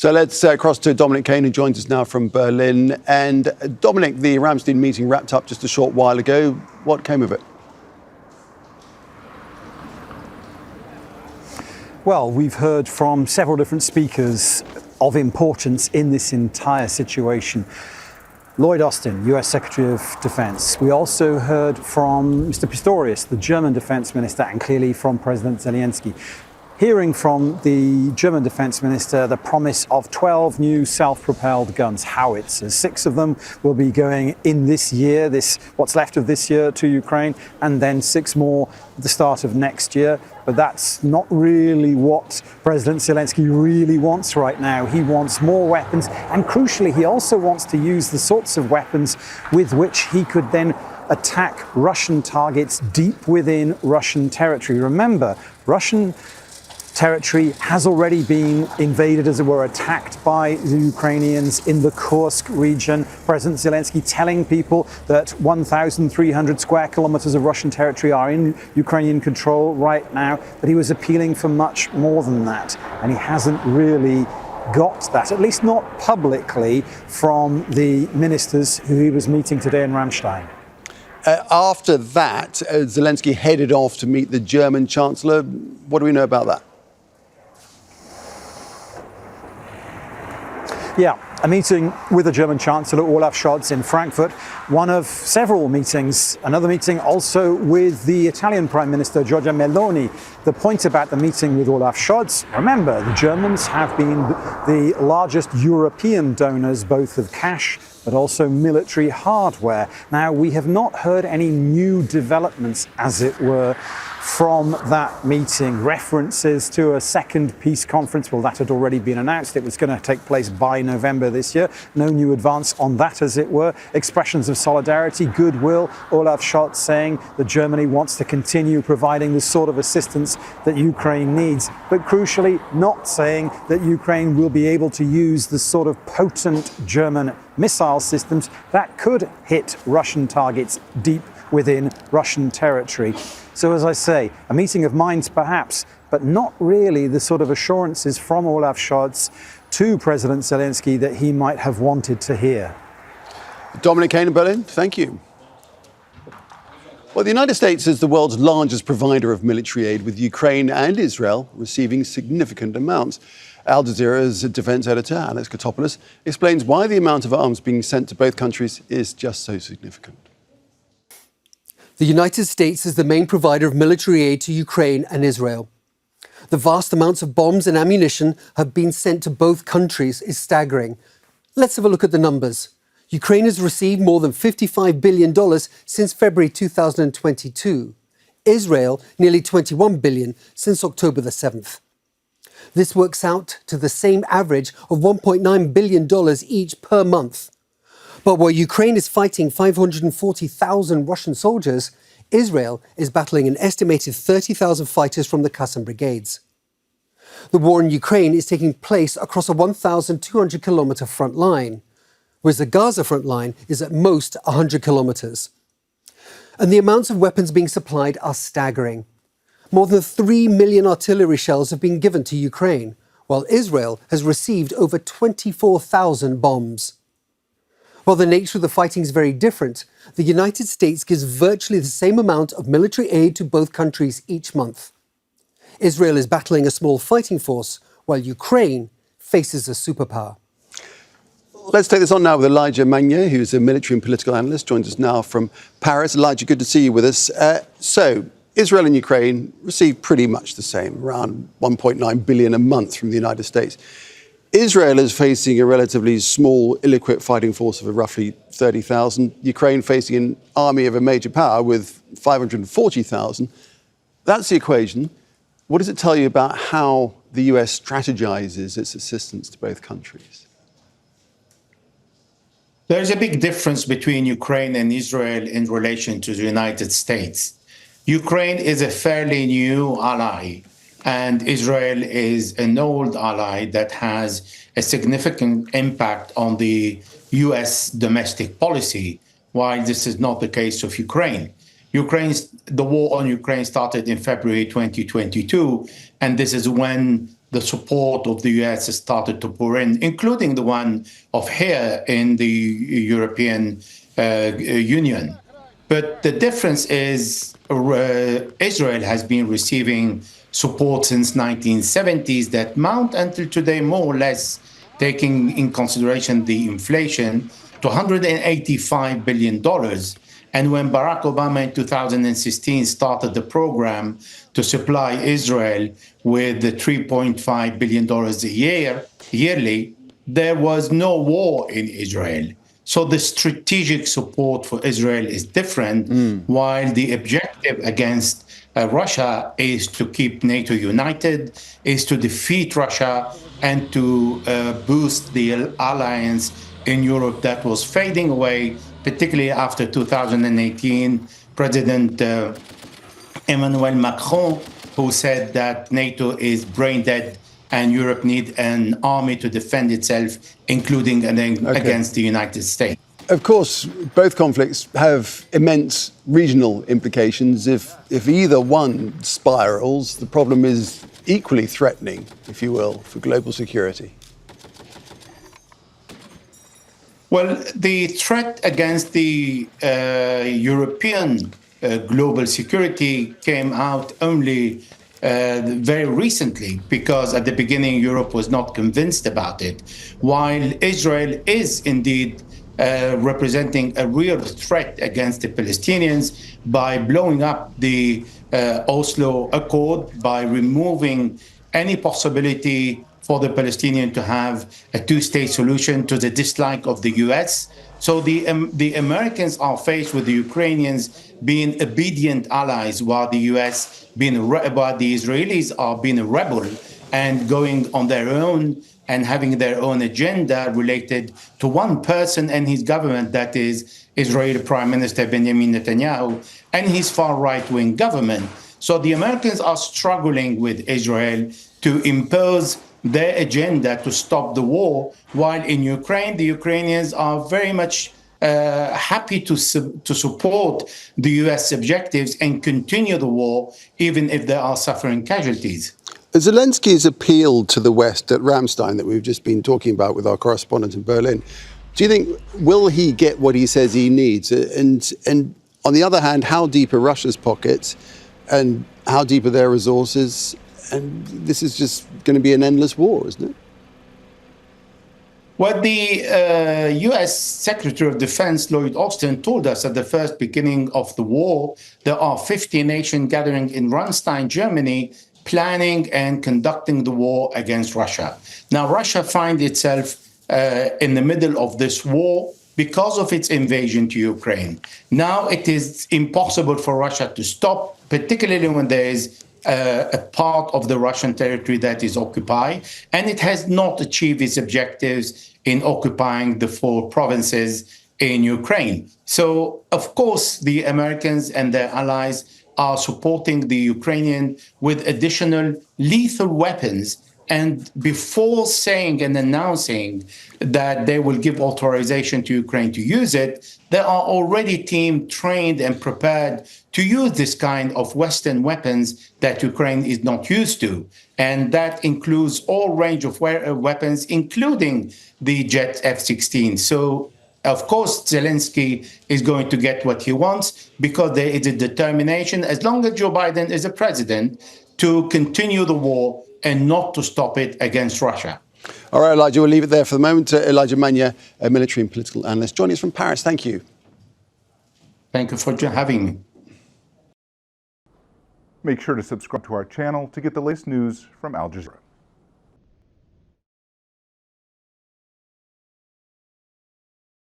So let's cross to Dominic Kane, who joins us now from Berlin. And Dominic, the Ramstein meeting wrapped up just a short while ago. What came of it? Well, we've heard from several different speakers of importance in this entire situation. Lloyd Austin, US Secretary of Defense. We also heard from Mr. Pistorius, the German Defense Minister, and clearly from President Zelensky. Hearing from the German Defense Minister the promise of 12 new self-propelled guns, howitzers. 6 of them will be going in this year, what's left of this year, to Ukraine, and then 6 more at the start of next year. But that's not really what President Zelensky really wants right now. He wants more weapons, and crucially, he also wants to use the sorts of weapons with which he could then attack Russian targets deep within Russian territory. Remember, Russian territory has already been invaded, as it were, attacked by the Ukrainians in the Kursk region. President Zelensky telling people that 1,300 square kilometers of Russian territory are in Ukrainian control right now, but he was appealing for much more than that. And he hasn't really got that, at least not publicly, from the ministers who he was meeting today in Ramstein. After that, Zelensky headed off to meet the German Chancellor. What do we know about that? Yeah, a meeting with the German Chancellor, Olaf Scholz, in Frankfurt. One of several meetings. Another meeting also with the Italian Prime Minister, Giorgia Meloni. The point about the meeting with Olaf Scholz, remember, the Germans have been the largest European donors, both of cash but also military hardware. Now, we have not heard any new developments, as it were, from that meeting. References to a second peace conference, well, that had already been announced. It was going to take place by November this year. No new advance on that, as it were. Expressions of solidarity, goodwill. Olaf Scholz saying that Germany wants to continue providing the sort of assistance that Ukraine needs, but crucially not saying that Ukraine will be able to use the sort of potent German missile systems that could hit Russian targets deep within Russian territory. So, as I say, a meeting of minds perhaps, but not really the sort of assurances from Olaf Scholz to President Zelensky that he might have wanted to hear. Dominic Kane in Berlin, thank you. Well, the United States is the world's largest provider of military aid, with Ukraine and Israel receiving significant amounts. Al Jazeera's defense editor, Alex Gatopoulos, explains why the amount of arms being sent to both countries is just so significant. The United States is the main provider of military aid to Ukraine and Israel. The vast amounts of bombs and ammunition have been sent to both countries is staggering. Let's have a look at the numbers. Ukraine has received more than $55 billion since February 2022. Israel, nearly $21 billion since October the 7th. This works out to the same average of $1.9 billion each per month. But while Ukraine is fighting 540,000 Russian soldiers, Israel is battling an estimated 30,000 fighters from the Qassam brigades. The war in Ukraine is taking place across a 1,200 kilometre front line, whereas the Gaza front line is at most 100 kilometres. And the amounts of weapons being supplied are staggering. More than 3 million artillery shells have been given to Ukraine, while Israel has received over 24,000 bombs. While the nature of the fighting is very different, the United States gives virtually the same amount of military aid to both countries each month. Israel is battling a small fighting force, while Ukraine faces a superpower. Let's take this on now with Elijah Magnier, who is a military and political analyst, joins us now from Paris. Elijah, good to see you with us. So, Israel and Ukraine receive pretty much the same, around 1.9 billion a month from the United States. Israel is facing a relatively small, ill-equipped fighting force of roughly 30,000. Ukraine facing an army of a major power with 540,000. That's the equation. What does it tell you about how the US strategizes its assistance to both countries? There's a big difference between Ukraine and Israel in relation to the United States. Ukraine is a fairly new ally, and Israel is an old ally that has a significant impact on the US domestic policy, while this is not the case of Ukraine. The war on Ukraine started in February 2022, and this is when the support of the US started to pour in, including the one of here in the European Union. But the difference is Israel has been receiving support since 1970s that mount until today, more or less, taking in consideration the inflation, to $185 billion. And when Barack Obama in 2016 started the program to supply Israel with the $3.5 billion yearly, there was no war in Israel. So the strategic support for Israel is different, while the objective against Russia is to keep NATO united, is to defeat Russia, and to boost the alliance in Europe that was fading away, particularly after 2018. President Emmanuel Macron, who said that NATO is brain dead and Europe needs an army to defend itself, including against the United States. Of course, both conflicts have immense regional implications. If either one spirals, the problem is equally threatening, if you will, for global security. Well, the threat against the European global security came out only very recently, because at the beginning Europe was not convinced about it, while Israel is indeed representing a real threat against the Palestinians by blowing up the Oslo Accord, by removing any possibility for the Palestinians to have a two-state solution, to the dislike of the US. So the Americans are faced with the Ukrainians being obedient allies, while the US while the Israelis are being a rebel and going on their own and having their own agenda related to one person and his government, that is Israeli Prime Minister Benjamin Netanyahu and his far right-wing government. So the Americans are struggling with Israel to impose their agenda to stop the war, while in Ukraine, the Ukrainians are very much happy to support the US objectives and continue the war, even if they are suffering casualties. Zelensky's appeal to the West at Ramstein that we've just been talking about with our correspondent in Berlin, do you think, will he get what he says he needs? And on the other hand, how deep are Russia's pockets and how deep are their resources? And this is just going to be an endless war, isn't it? Well, the U.S. Secretary of Defense, Lloyd Austin, told us at the first beginning of the war, there are 50 nations gathering in Ramstein, Germany, planning and conducting the war against Russia. Now, Russia finds itself in the middle of this war because of its invasion to Ukraine. Now it is impossible for Russia to stop, particularly when there is a part of the Russian territory that is occupied, and it has not achieved its objectives in occupying the 4 provinces in Ukraine. So, of course, the Americans and their allies are supporting the Ukrainian with additional lethal weapons. And before saying and announcing that they will give authorization to Ukraine to use it, there are already teams trained and prepared to use this kind of Western weapons that Ukraine is not used to. And that includes all range of weapons, including the jet F-16. So, of course, Zelensky is going to get what he wants because there is a determination, as long as Joe Biden is a president, to continue the war and not to stop it against Russia. All right, Elijah, we'll leave it there for the moment. Elijah Magnier, a military and political analyst, joining us from Paris. Thank you. Thank you for having me. Make sure to subscribe to our channel to get the latest news from Al Jazeera.